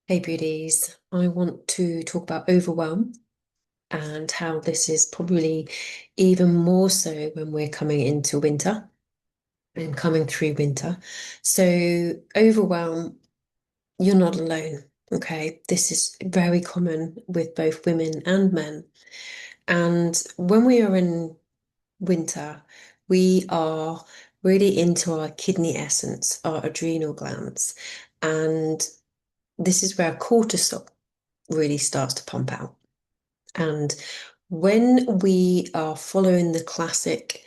Hey beauties, I want to talk about overwhelm and how this is probably even more so when we're coming into winter and coming through winter. So, overwhelm, you're not alone, okay? This is very common with both women and men. And when we are in winter, we are really into our kidney essence, our adrenal glands. And this is where cortisol really starts to pump out. And when we are following the classic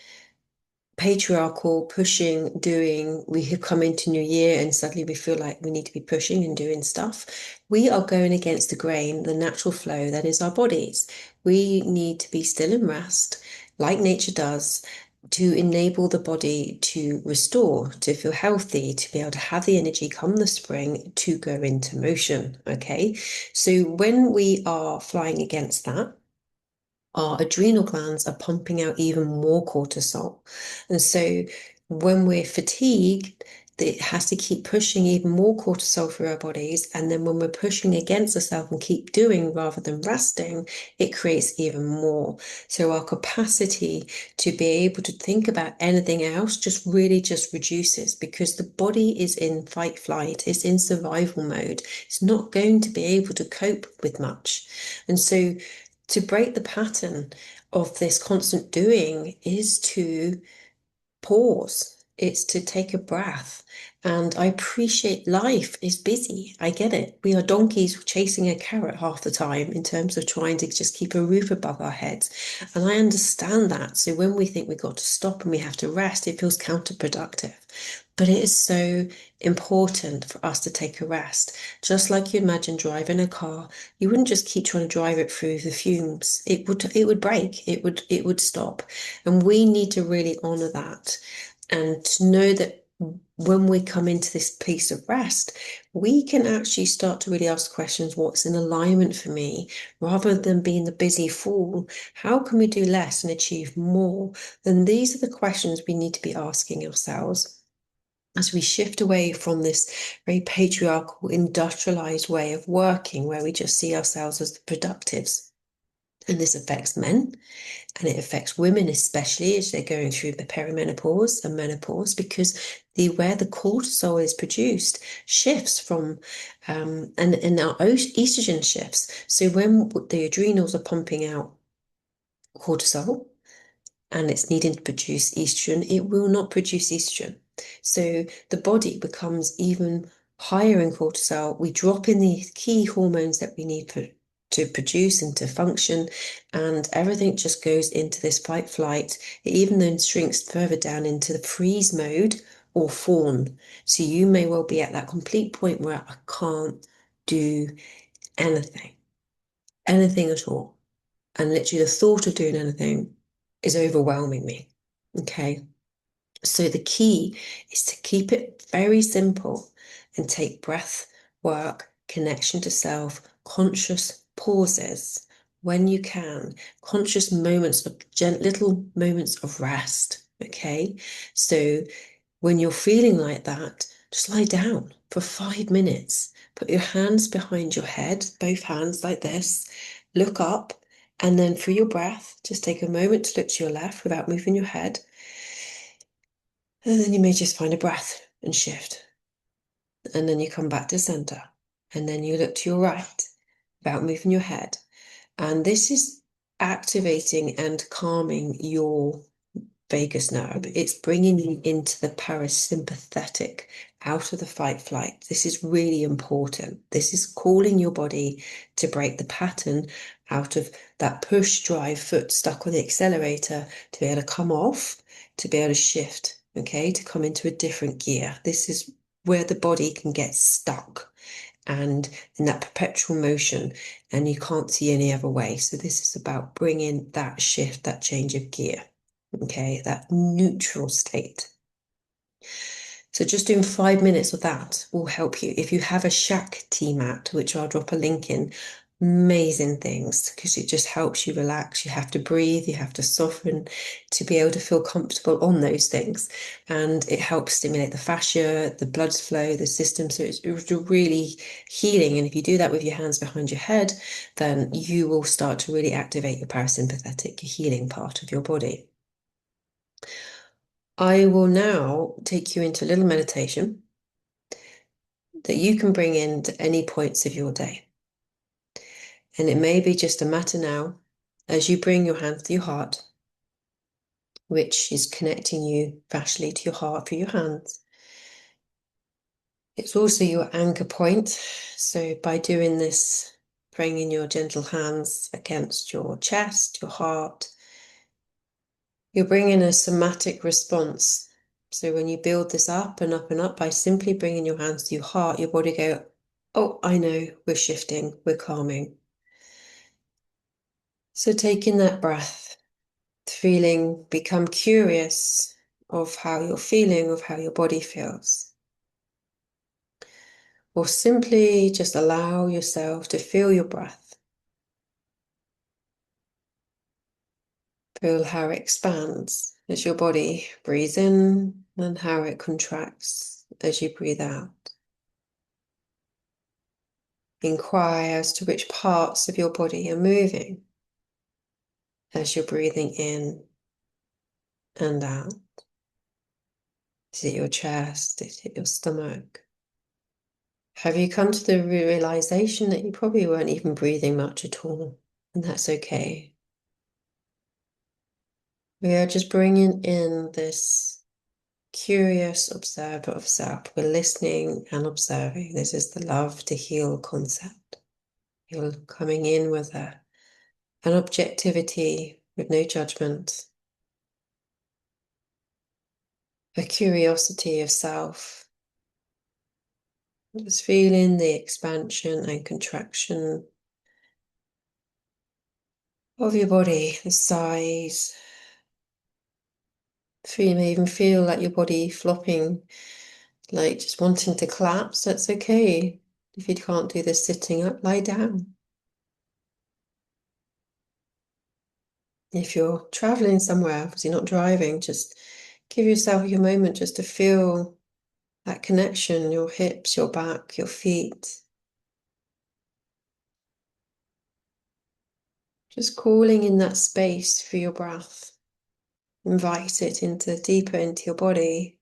patriarchal pushing, doing, we have come into New Year and suddenly we feel like we need to be pushing and doing stuff. We are going against the grain, the natural flow that is our bodies. We need to be still and rest, like nature does, to enable the body to restore, to feel healthy, to be able to have the energy come the spring to go into motion. Okay. So when we are flying against that, our adrenal glands are pumping out even more cortisol. And so when we're fatigued, it has to keep pushing even more cortisol through our bodies. And then when we're pushing against ourselves and keep doing rather than resting, it creates even more. So our capacity to be able to think about anything else just really just reduces because the body is in fight flight, it's in survival mode. It's not going to be able to cope with much. And so to break the pattern of this constant doing is to pause. It's to take a breath. And I appreciate life is busy. I get it. We are donkeys chasing a carrot half the time in terms of trying to just keep a roof above our heads. And I understand that. So when we think we've got to stop and we have to rest, it feels counterproductive. But it is so important for us to take a rest. Just like you imagine driving a car, you wouldn't just keep trying to drive it through the fumes. It would break. It would stop. And we need to really honor that and to know that when we come into this place of rest, we can actually start to really ask questions, what's in alignment for me, rather than being the busy fool. How can we do less and achieve more? Then these are the questions we need to be asking ourselves as we shift away from this very patriarchal, industrialized way of working, where we just see ourselves as the productives. And this affects men and it affects women, especially as they're going through the perimenopause and menopause, because where the cortisol is produced shifts from and our estrogen shifts. So when the adrenals are pumping out cortisol, and it's needing to produce estrogen, it will not produce estrogen. So the body becomes even higher in cortisol. We drop in the key hormones that we need to produce and to function, and everything just goes into this fight flight. It even then shrinks further down into the freeze mode or fawn. So you may well be at that complete point where I can't do anything, anything at all. And literally the thought of doing anything is overwhelming me. Okay. So the key is to keep it very simple and take breath work, connection to self, conscious pauses when you can, conscious moments of little moments of rest. Okay. So when you're feeling like that, just lie down for 5 minutes. Put your hands behind your head, both hands like this. Look up, and then through your breath, just take a moment to look to your left without moving your head. And then you may just find a breath and shift. And then you come back to center. And then you look to your right without moving your head. And this is activating and calming your vagus nerve. It's bringing you into the parasympathetic, out of the fight flight. This is really important. This is calling your body to break the pattern out of that push drive foot stuck on the accelerator to be able to come off, to be able to shift, okay, to come into a different gear. This is where the body can get stuck and in that perpetual motion, and you can't see any other way. So this is about bringing that shift, that change of gear. Okay, that neutral state. So just doing 5 minutes of that will help you. If you have a Shakti mat, which I'll drop a link in, amazing things because it just helps you relax. You have to breathe, you have to soften to be able to feel comfortable on those things. And it helps stimulate the fascia, the blood flow, the system. So it's really healing. And if you do that with your hands behind your head, then you will start to really activate your parasympathetic, your healing part of your body. I will now take you into a little meditation that you can bring into any points of your day. And it may be just a matter now, as you bring your hands to your heart, which is connecting you fascially to your heart through your hands. It's also your anchor point. So by doing this, bringing your gentle hands against your chest, your heart, you're bringing a somatic response. So when you build this up and up and up, by simply bringing your hands to your heart, your body go, oh, I know, we're shifting, we're calming. So taking that breath, feeling, become curious of how you're feeling, of how your body feels. Or simply just allow yourself to feel your breath. Feel how it expands as your body breathes in and how it contracts as you breathe out. Inquire as to which parts of your body are moving as you're breathing in and out. Is it your chest? Is it your stomach? Have you come to the realization that you probably weren't even breathing much at all? And that's okay. We are just bringing in this curious observer of self. We're listening and observing. This is the love to heal concept. You're coming in with an objectivity with no judgment, a curiosity of self. Just feeling the expansion and contraction of your body, the size. You may even feel like your body flopping, like just wanting to collapse. That's okay. If you can't do this sitting up, lie down. If you're traveling somewhere, because you're not driving, just give yourself your moment just to feel that connection, your hips, your back, your feet. Just calling in that space for your breath. Invite it deeper into your body.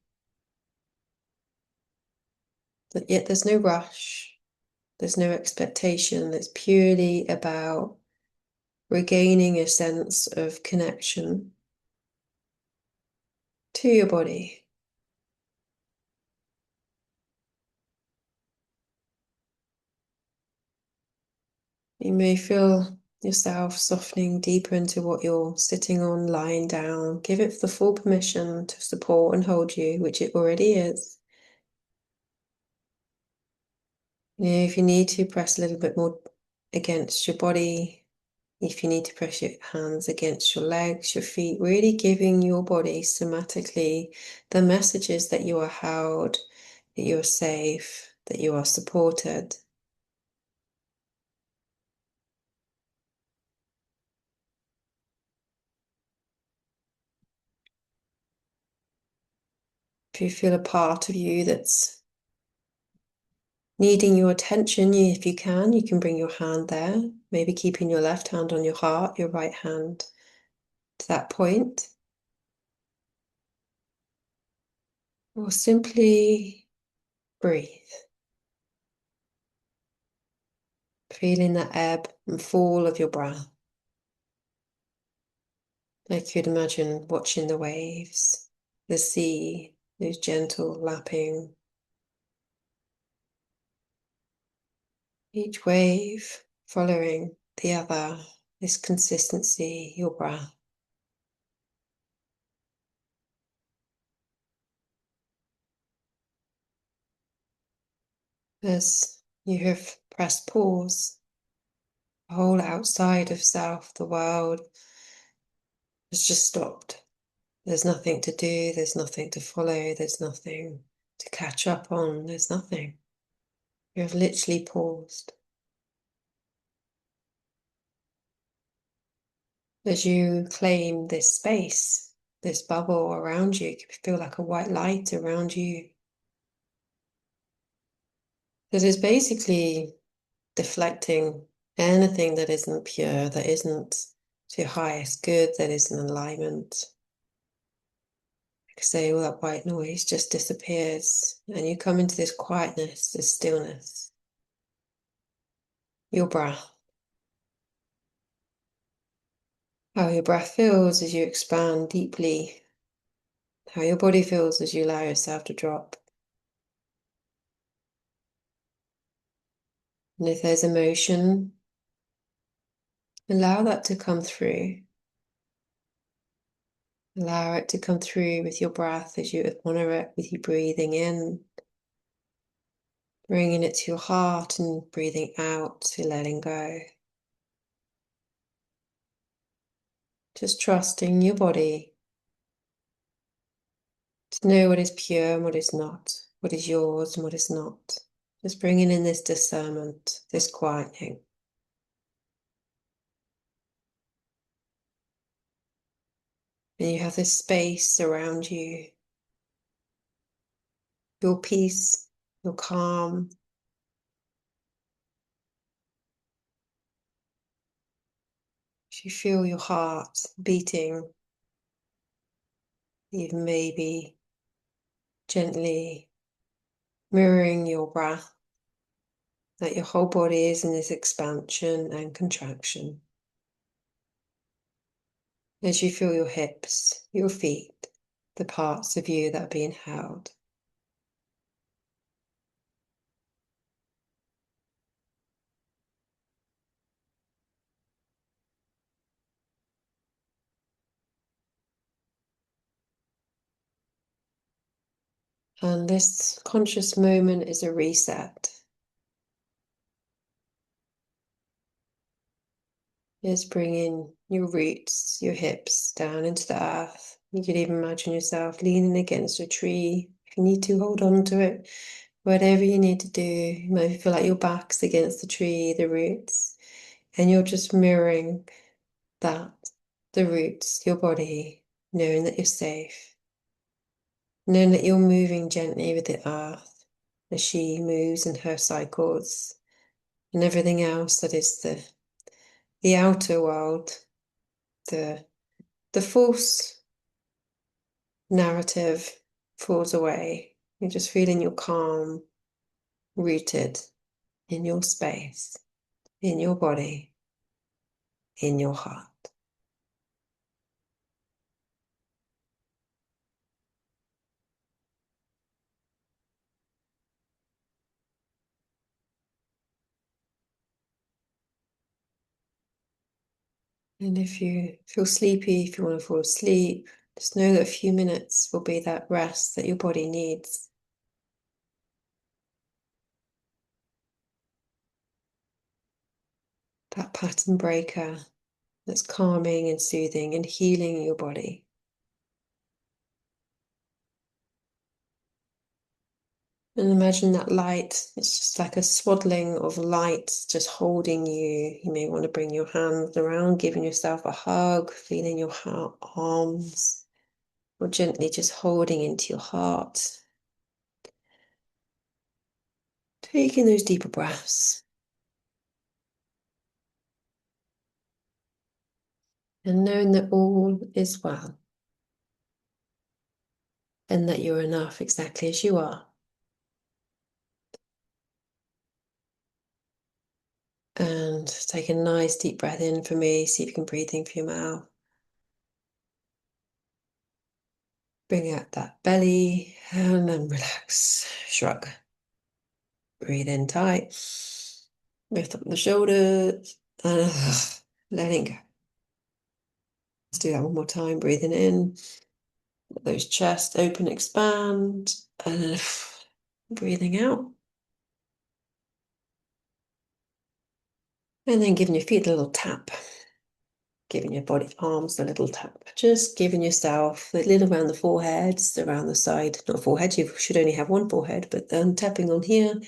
But yet there's no rush. There's no expectation. It's purely about regaining a sense of connection to your body. You may feel yourself softening deeper into what you're sitting on, lying down. Give it the full permission to support and hold you, which it already is. If you need to, press a little bit more against your body. If you need to, press your hands against your legs, your feet, really giving your body somatically the messages that you are held, that you are safe, that you are supported. If you feel a part of you that's needing your attention, if you can bring your hand there, maybe keeping your left hand on your heart, your right hand to that point. Or simply breathe, feeling the ebb and fall of your breath. Like you'd imagine watching the waves, the sea, those gentle lapping. Each wave following the other, this consistency, your breath. As you have pressed pause, the whole outside of self, the world, has just stopped. There's nothing to do, there's nothing to follow, there's nothing to catch up on, there's nothing. You have literally paused. As you claim this space, this bubble around you, it can feel like a white light around you. That is basically deflecting anything that isn't pure, that isn't to your highest good, that isn't in alignment. Like I say, all that white noise just disappears, and you come into this quietness, this stillness. Your breath. How your breath feels as you expand deeply. How your body feels as you allow yourself to drop. And if there's emotion, allow that to come through. Allow it to come through with your breath as you honor it with you breathing in, bringing it to your heart and breathing out to letting go. Just trusting your body to know what is pure and what is not, what is yours and what is not. Just bringing in this discernment, this quieting. And you have this space around you, your peace, your calm. As you feel your heart beating, even maybe gently mirroring your breath, that your whole body is in this expansion and contraction. As you feel your hips, your feet, the parts of you that are being held. And this conscious moment is a reset. Just bringing your roots, your hips down into the earth. You could even imagine yourself leaning against a tree. If you need to, hold on to it. Whatever you need to do, you might feel like your back's against the tree, the roots, and you're just mirroring that, the roots, your body, knowing that you're safe, knowing that you're moving gently with the earth as she moves in her cycles, and everything else that is the outer world, the false narrative falls away. You're just feeling your calm, rooted in your space, in your body, in your heart. And if you feel sleepy, if you want to fall asleep, just know that a few minutes will be that rest that your body needs. That pattern breaker that's calming and soothing and healing your body. And imagine that light, it's just like a swaddling of light just holding you. You may want to bring your hands around, giving yourself a hug, feeling your arms, or gently just holding into your heart. Taking those deeper breaths. And knowing that all is well. And that you're enough exactly as you are. And take a nice deep breath in for me. See if you can breathe in through your mouth. Bring out that belly and then relax. Shrug. Breathe in tight. Lift up the shoulders and letting go. Let's do that one more time. Breathing in. Let those chest open, expand. And then breathing out. And then giving your feet a little tap. Giving your body, arms a little tap. Just giving yourself a little around the forehead, around the side. Not forehead, you should only have one forehead, but then tapping on here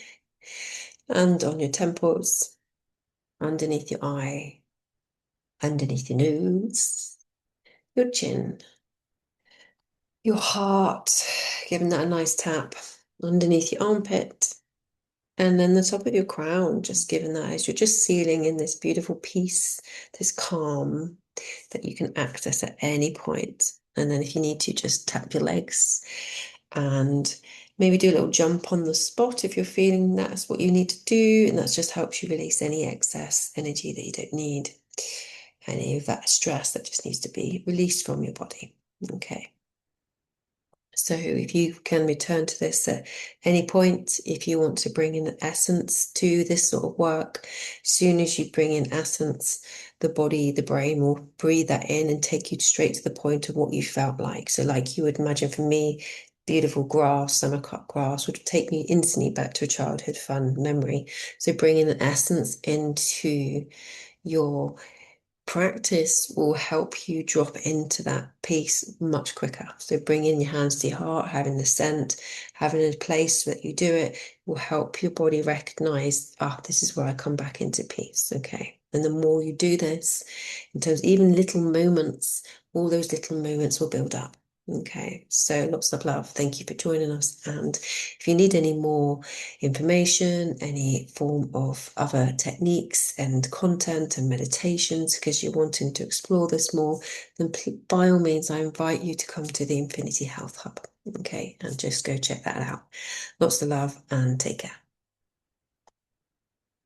and on your temples, underneath your eye. underneath your nose, your chin, your heart, giving that a nice tap underneath your armpit, and then the top of your crown, just giving that as you're just sealing in this beautiful peace, this calm that you can access at any point. And then if you need to, just tap your legs and maybe do a little jump on the spot if you're feeling that's what you need to do. And that just helps you release any excess energy that you don't need, any of that stress that just needs to be released from your body. Okay. So if you can return to this at any point, if you want to bring in essence to this sort of work, as soon as you bring in essence, the body, the brain will breathe that in and take you straight to the point of what you felt like. So like you would imagine for me, beautiful grass, summer cut grass would take me instantly back to a childhood fun memory. So bringing an essence into your practice will help you drop into that peace much quicker. So bringing your hands to your heart, having the scent, having a place that you do it will help your body recognize, this is where I come back into peace. Okay. And the more you do this, in terms of even little moments, all those little moments will build up. Okay, so lots of love. Thank you for joining us. And if you need any more information, any form of other techniques and content and meditations, because you're wanting to explore this more, then by all means, I invite you to come to the Infinity Health Hub. Okay, and just go check that out. Lots of love and take care.